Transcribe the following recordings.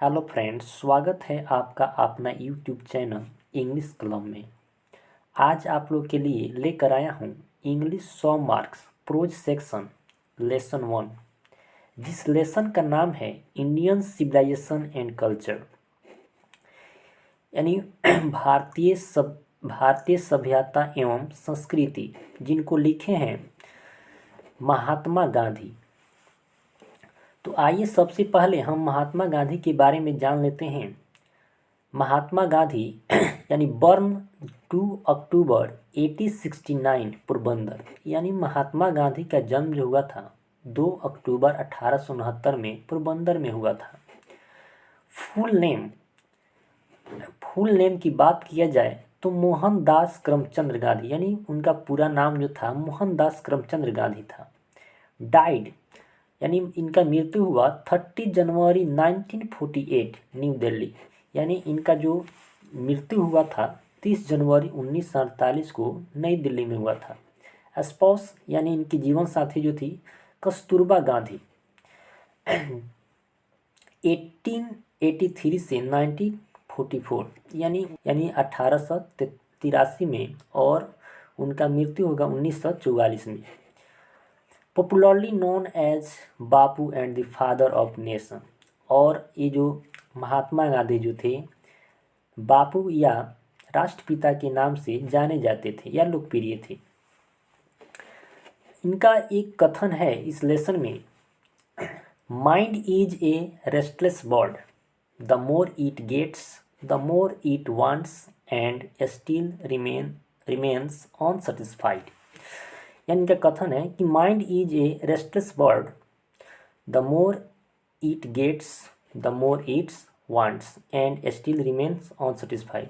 Hello friends, स्वागत है आपका अपना यूट्यूब चैनल इंग्लिश क्लब में। आज आप लोग के लिए लेकर आया हूँ English 100 marks pros section lesson 1, जिस लेसन का नाम है इंडियन सिविलाइजेशन एंड कल्चर, यानी भारतीय सभ्यता एवं संस्कृति, जिनको लिखे हैं महात्मा गांधी। तो आइए सबसे पहले हम महात्मा गांधी के बारे में जान लेते हैं। महात्मा गांधी यानी बर्न 2 अक्टूबर 1869 पोरबंदर, यानी महात्मा गांधी का जन्म जो हुआ था 2 अक्टूबर 1869 में पोरबंदर में हुआ था। फुल नेम की बात किया जाए तो मोहनदास करमचंद गांधी, यानी उनका पूरा नाम जो था मोहनदास करमचंद गांधी था। डाइड यानी इनका मृत्यु हुआ 30 जनवरी 1948 न्यू दिल्ली, यानी इनका जो मृत्यु हुआ था 30 जनवरी 1948 को नई दिल्ली में हुआ था। स्पाउस यानी इनकी जीवन साथी जो थी कस्तूरबा गांधी 1883 से 1944 यानी 1883 में, और उनका मृत्यु होगा 1944 में। Popularly known as Bapu and the father of nation, और ये जो महात्मा गांधी जो थे बापू या राष्ट्रपिता के नाम से जाने जाते थे या लोकप्रिय थे। इनका एक कथन है इस लेसन में, mind is a restless bird, the more it gets the more it wants and still remains unsatisfied. यानी इनका कथन है कि mind is a restless bird, the more it gets the more its wants and still remains unsatisfied.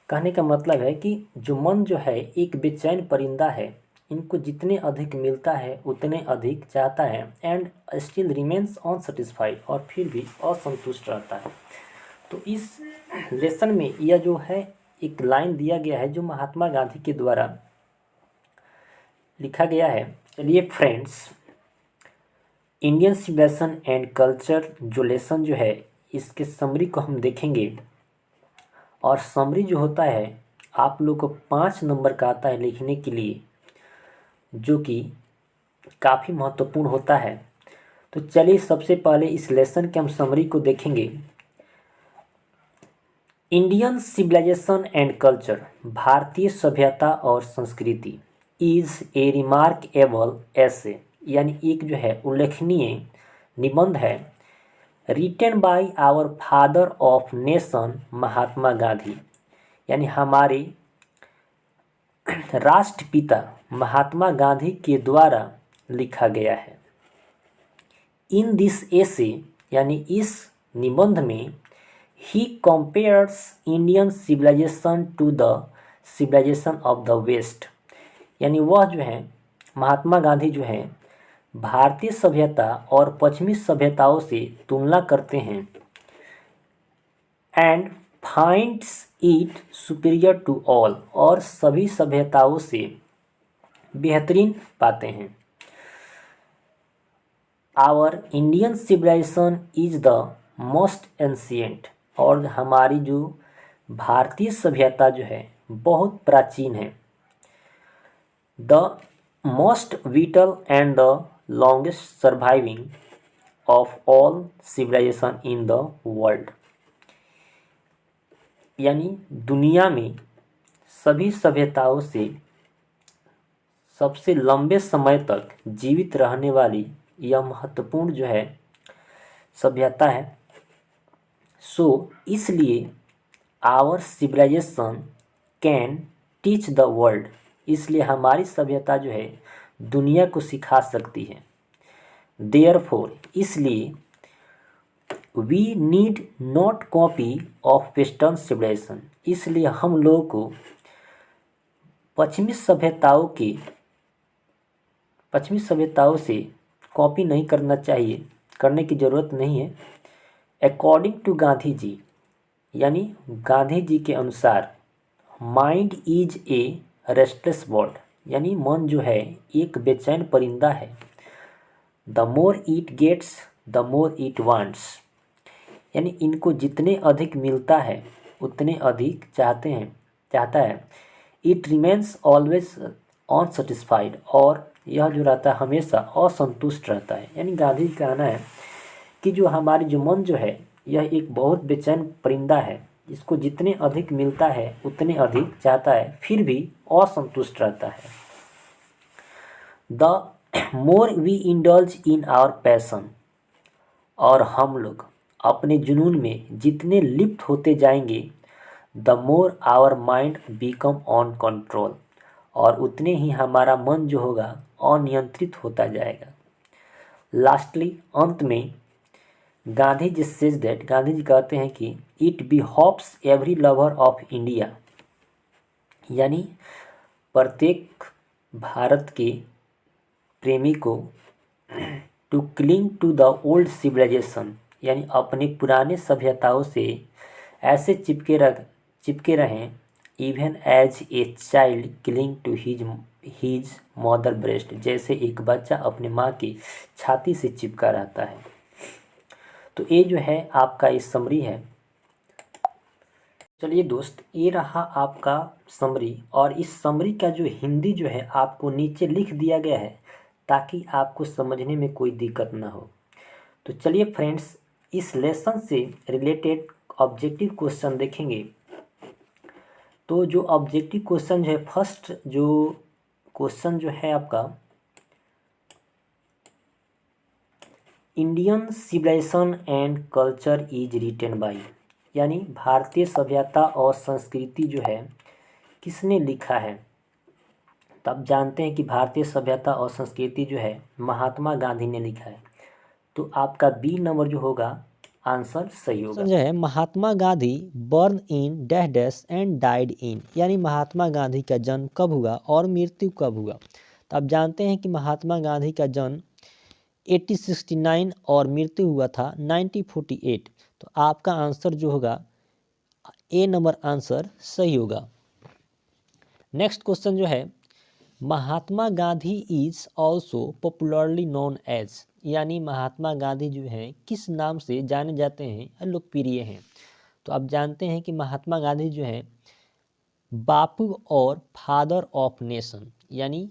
कहने का मतलब है कि जो मन जो है एक बेचैन परिंदा है, इनको जितने अधिक मिलता है उतने अधिक चाहता है, एंड स्टिल रिमेन्स अनसेटिस्फाइड, और फिर भी असंतुष्ट रहता है। तो इस लेसन में यह जो है एक लाइन दिया गया है जो महात्मा गांधी के द्वारा लिखा गया है। चलिए friends, Indian civilisation and culture जो लेसन जो है इसके समरी को हम देखेंगे, और समरी जो होता है आप लोग को 5 नंबर का आता है लिखने के लिए, जो कि काफ़ी महत्वपूर्ण होता है। तो चलिए सबसे पहले इस लेसन के हम समरी को देखेंगे। इंडियन सिविलाइजेशन एंड कल्चर, भारतीय सभ्यता और संस्कृति, इज़ ए रिमार्केबल ऐसे, यानी एक जो है उल्लेखनीय निबंध है, written by our father of nation Mahatma Gandhi, यानी हमारे राष्ट्रपिता महात्मा गांधी के द्वारा लिखा गया है। इन दिस एसे, यानी इस निबंध में, he compares Indian civilisation to the civilisation of the west, यानी वह जो है महात्मा गांधी जो है भारतीय सभ्यता और पश्चिमी सभ्यताओं से तुलना करते हैं, and finds it superior to all, और सभी सभ्यताओं से बेहतरीन पाते हैं। Our Indian civilisation is the most ancient, और हमारी जो भारतीय सभ्यता जो है बहुत प्राचीन है। The most vital and the longest surviving of all civilisation in the world, यानी दुनिया में सभी सभ्यताओं से सबसे लंबे समय तक जीवित रहने वाली यह महत्वपूर्ण जो है सभ्यता है। सो इसलिए our civilisation can teach the world, इसलिए हमारी सभ्यता जो है दुनिया को सिखा सकती है। देयरफॉर, इसलिए we need not copy of western civilisation, इसलिए हम लोगों को पश्चिमी सभ्यताओं से कॉपी नहीं करना चाहिए, करने की ज़रूरत नहीं है। अकॉर्डिंग टू गांधी जी, यानी गांधी जी के अनुसार, mind is a restless bird, यानी मन जो है एक बेचैन परिंदा है। The more it gets the more it wants, यानी इनको जितने अधिक मिलता है उतने अधिक चाहता है। इट रिमेन्स ऑलवेज अनसेटिस्फाइड, और यह जो रहता है हमेशा असंतुष्ट रहता है। यानी गांधी जी का कहना है कि जो हमारी जो मन जो है यह एक बहुत बेचैन परिंदा है, इसको जितने अधिक मिलता है उतने अधिक चाहता है, फिर भी असंतुष्ट रहता है। The more we indulge in our passion, और हम लोग अपने जुनून में जितने लिप्त होते जाएंगे, the more our mind become on control, और उतने ही हमारा मन जो होगा अनियंत्रित होता जाएगा। लास्टली, अंत में गांधी जी सेज दैट, गांधी जी कहते हैं कि it be hopes every lover of India, यानी प्रत्येक भारत के प्रेमी को to cling to the old civilisation, यानी अपने पुराने सभ्यताओं से ऐसे चिपके रहें, even as a child cling to his mother breast, जैसे एक बच्चा अपने माँ की छाती से चिपका रहता है। तो ये जो है आपका इस समरी है। चलिए दोस्त, ये रहा आपका समरी, और इस समरी का जो हिंदी जो है आपको नीचे लिख दिया गया है ताकि आपको समझने में कोई दिक्कत ना हो। तो चलिए फ्रेंड्स, इस लेसन से रिलेटेड ऑब्जेक्टिव क्वेश्चन देखेंगे। तो जो ऑब्जेक्टिव क्वेश्चन जो है, फर्स्ट जो क्वेश्चन जो है आपका, Indian civilisation and culture is written by, यानी भारतीय सभ्यता और संस्कृति जो है किसने लिखा है। तो आप जानते हैं कि भारतीय सभ्यता और संस्कृति जो है महात्मा गांधी ने लिखा है। तो आपका बी नंबर जो होगा आंसर सही होगा। जो है Mahatma Gandhi born in dash dash and died in, यानी महात्मा गांधी का जन्म कब हुआ और मृत्यु कब हुआ। तो आप जानते हैं कि महात्मा गांधी का जन्म 1869 और मृत्यु हुआ था 1948। तो आपका आंसर जो होगा ए नंबर आंसर सही होगा। नेक्स्ट क्वेश्चन जो है, Mahatma Gandhi is also popularly known as, यानी महात्मा गांधी जो है किस नाम से जाने जाते हैं, लोकप्रिय हैं। तो आप जानते हैं कि महात्मा गांधी जो है बापू और फादर ऑफ नेशन, यानी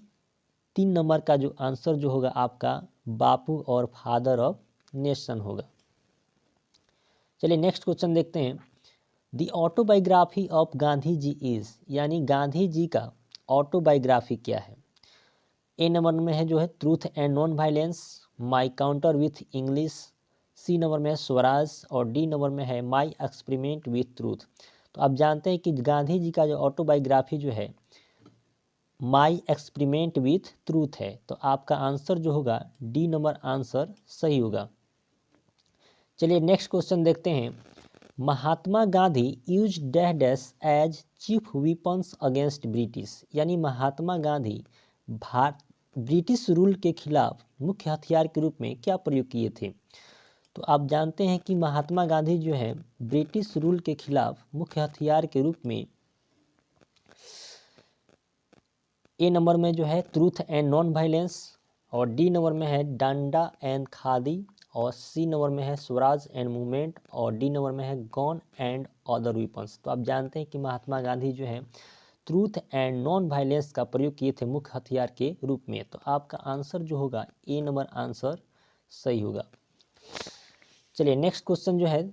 3 नंबर का जो आंसर जो होगा आपका बापू और फादर ऑफ नेशन होगा। चलिए नेक्स्ट क्वेश्चन देखते हैं। The autobiography of Gandhi ji is, यानी गांधी जी का ऑटोबायोग्राफी क्या है। ए नंबर में है जो है truth and non violence, my counter with English, C number में है स्वराज, और डी नंबर में है माई एक्सपेरिमेंट विथ ट्रूथ। तो आप जानते हैं कि गांधी जी का जो ऑटोबायोग्राफी जो है माई एक्सपेरिमेंट विथ ट्रूथ है। तो आपका आंसर जो होगा डी नंबर आंसर सही होगा। चलिए नेक्स्ट क्वेश्चन देखते हैं। Mahatma Gandhi use dash dash as chief weapons against British, यानी महात्मा गांधी ब्रिटिश रूल के खिलाफ मुख्य हथियार के रूप में क्या प्रयोग किए थे। तो आप जानते हैं कि महात्मा गांधी जो है ब्रिटिश रूल के खिलाफ मुख्य हथियार के रूप में ए नंबर में जो है ट्रूथ एंड नॉन वायलेंस, और डी नंबर में है डंडा एंड खादी, और सी नंबर में है स्वराज एंड मूवमेंट, और डी नंबर में है गन एंड अदर वेपन्स। तो आप जानते हैं कि महात्मा गांधी जो है ट्रूथ एंड नॉन वायलेंस का प्रयोग किए थे मुख्य हथियार के रूप में। तो आपका आंसर जो होगा ए नंबर आंसर सही होगा। चलिए नेक्स्ट क्वेश्चन जो है,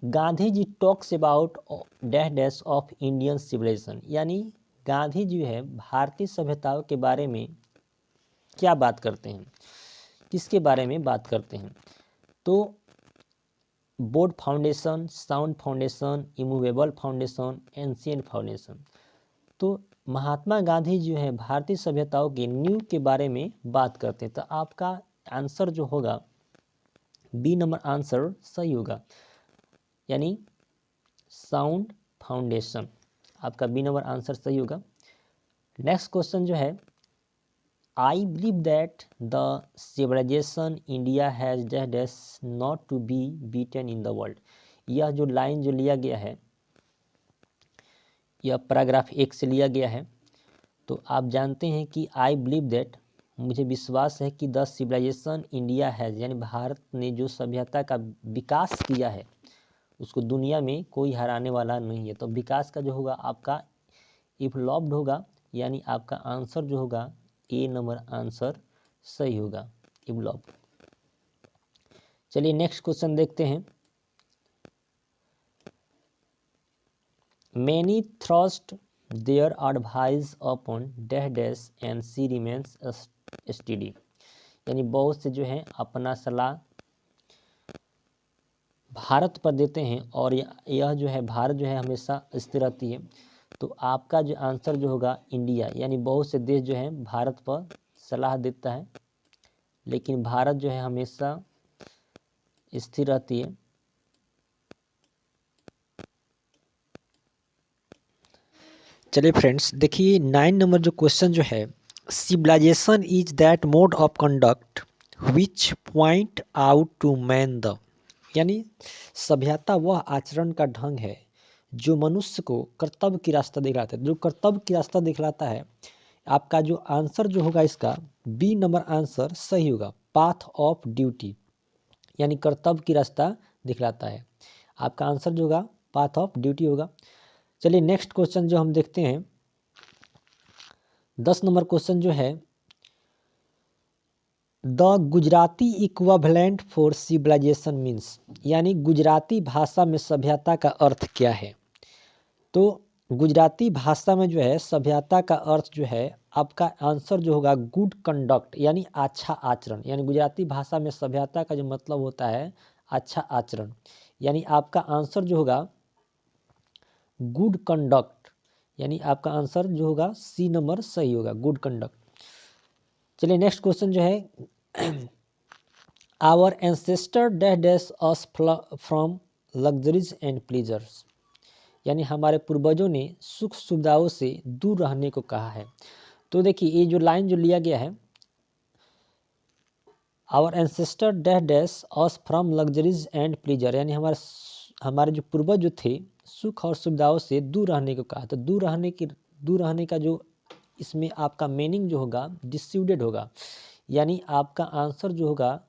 Gandhi ji talks about dash dash of Indian civilization, यानी गांधी जी है भारतीय सभ्यताओं के बारे में क्या बात करते हैं, किसके बारे में बात करते हैं। तो board foundation, sound foundation, immovable foundation, ancient foundation. तो महात्मा गांधी जो है भारतीय सभ्यताओं के नींव के बारे में बात करते हैं। तो आपका आंसर जो होगा बी नंबर आंसर सही होगा, यानी साउंड फाउंडेशन। आपका बी नंबर आंसर सही होगा। नेक्स्ट क्वेश्चन जो है, I believe that the civilisation India has dash not to be beaten in the world. यह जो लाइन जो लिया गया है यह पैराग्राफ 1 से लिया गया है। तो आप जानते हैं कि आई बिलीव दैट, मुझे विश्वास है कि द सिविलाइजेशन इंडिया हैज, यानी भारत ने जो सभ्यता का विकास किया है उसको दुनिया में कोई हराने वाला नहीं है। तो विकास का जो होगा आपका इवॉल्व्ड होगा, यानी आपका आंसर जो होगा ए नंबर आंसर सही होगा, इवॉल्व्ड। चलिए नेक्स्ट क्वेश्चन देखते हैं। Many thrust their advice upon dash dash and see remains study, यानी बहुत से जो है अपना सलाह भारत पर देते हैं और यह जो है भारत जो है हमेशा स्थिर रहती है। तो आपका जो आंसर जो होगा इंडिया, यानी बहुत से देश जो है भारत पर सलाह देता है, लेकिन भारत जो है हमेशा स्थिर रहती है। चलिए फ्रेंड्स देखिए 9 नंबर जो क्वेश्चन जो है, civilisation is that mode of conduct which point out to man the, यानी सभ्यता वह आचरण का ढंग है जो मनुष्य को कर्तव्य की रास्ता दिखलाता है, जो कर्तव्य की रास्ता दिखलाता है। आपका जो आंसर जो होगा इसका बी नंबर आंसर सही होगा, पाथ ऑफ ड्यूटी, यानी कर्तव्य की रास्ता दिखलाता है। आपका आंसर जो होगा पाथ ऑफ ड्यूटी होगा। चलिए नेक्स्ट क्वेश्चन जो हम देखते हैं 10 नंबर क्वेश्चन जो है, the Gujarati equivalent for civilisation means, यानी गुजराती भाषा में सभ्यता का अर्थ क्या है। तो गुजराती भाषा में जो है सभ्यता का अर्थ जो है आपका आंसर जो होगा गुड कंडक्ट, यानी अच्छा आचरण, यानी गुजराती भाषा में सभ्यता का जो मतलब होता है अच्छा आचरण, यानी आपका आंसर जो होगा गुड कंडक्ट, यानी आपका आंसर जो होगा सी नंबर सही होगा, गुड कंडक्ट। चलिए नेक्स्ट क्वेश्चन जो है, our ancestor dash dash us from luxuries and pleasures, यानी हमारे पूर्वजों ने सुख सुविधाओं से दूर रहने को कहा है। तो देखिए ये जो लाइन जो लिया गया है, our ancestor dash dash us from luxuries and pleasure, यानी हमारे जो पूर्वज जो थे सुख और सुविधाओं से दूर रहने को कहा। तो दूर रहने का जो इसमें आपका मीनिंग जो होगा डिस्ट्रीब्यूटेड होगा, यानी आपका आंसर जो होगा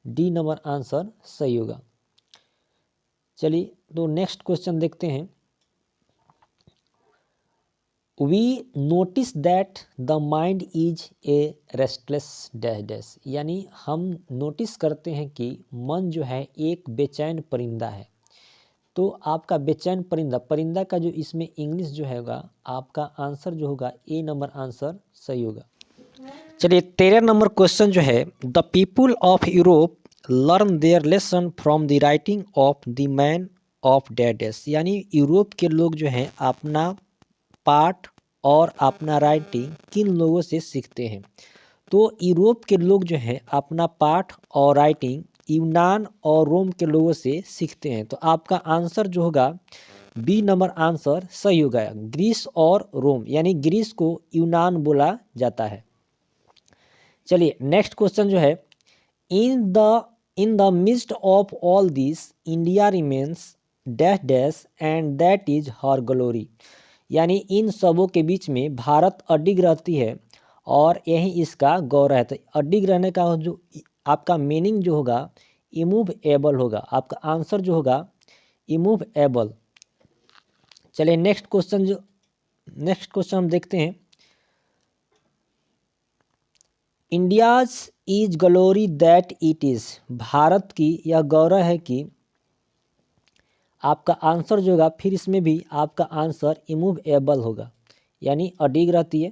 डी नंबर आंसर सही होगा। चलिए तो नेक्स्ट क्वेश्चन देखते हैं। We notice that the mind is a restless dash dash, यानी हम नोटिस करते हैं कि मन जो है एक बेचैन परिंदा है। तो आपका बेचैन परिंदा का जो इसमें इंग्लिश जो होगा आपका आंसर जो होगा ए नंबर आंसर सही होगा। चलिए 13 नंबर क्वेश्चन जो है, the people of Europe learn their lesson from the writing of the man of dash, यानी यूरोप के लोग जो हैं अपना पाठ और अपना राइटिंग किन लोगों से सीखते हैं। तो यूरोप के लोग जो हैं अपना पाठ और राइटिंग यूनान और रोम के लोगों से सीखते हैं। तो आपका आंसर जो होगा बी नंबर आंसर सही होगा, ग्रीस और रोम, यानी ग्रीस को यूनान बोला जाता है। चलिए नेक्स्ट क्वेश्चन जो है, in the mist of all this India remains dash dash and that is her glory, यानी इन सबों के बीच में भारत अडिग रहती है और यही इसका गौरव है। तो अडिग रहने का जो आपका मीनिंग जो होगा इमूवेबल होगा, आपका आंसर जो होगा इमूवेबल। चलिए नेक्स्ट क्वेश्चन हम देखते हैं। India's is glory that it is, Bharat की यह गौरव है कि आपका आंसर जो होगा फिर इसमें भी आपका आंसर इमूवेबल होगा, यानी अडिग रहती है।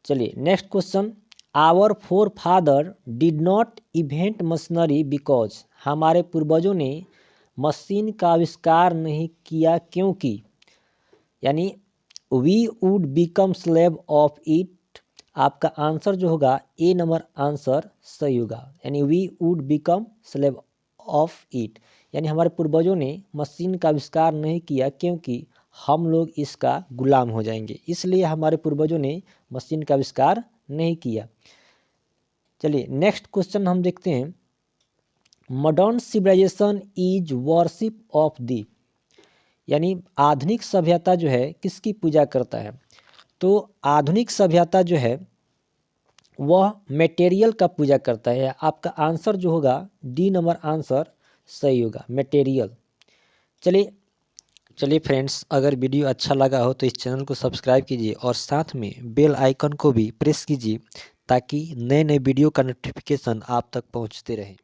चलिए next question, our forefather did not invent machinery because, हमारे पूर्वजों ने मशीन का आविष्कार नहीं किया क्योंकि, यानी we would become slave of it, आपका आंसर जो होगा ए नंबर आंसर सही होगा, यानी we would become slave of it, यानी हमारे पूर्वजों ने मशीन का आविष्कार नहीं किया क्योंकि हम लोग इसका गुलाम हो जाएंगे, इसलिए हमारे पूर्वजों ने मशीन का आविष्कार नहीं किया। चलिए नेक्स्ट क्वेश्चन हम देखते हैं। Modern civilisation is worship of the, यानी आधुनिक सभ्यता जो है किसकी पूजा करता है। तो आधुनिक सभ्यता जो है वह मटेरियल का पूजा करता है। आपका आंसर जो होगा डी नंबर आंसर सही होगा मटेरियल। चलिए फ्रेंड्स, अगर वीडियो अच्छा लगा हो तो इस चैनल को सब्सक्राइब कीजिए और साथ में बेल आइकन को भी प्रेस कीजिए ताकि नए नए वीडियो का नोटिफिकेशन आप तक पहुंचते रहे।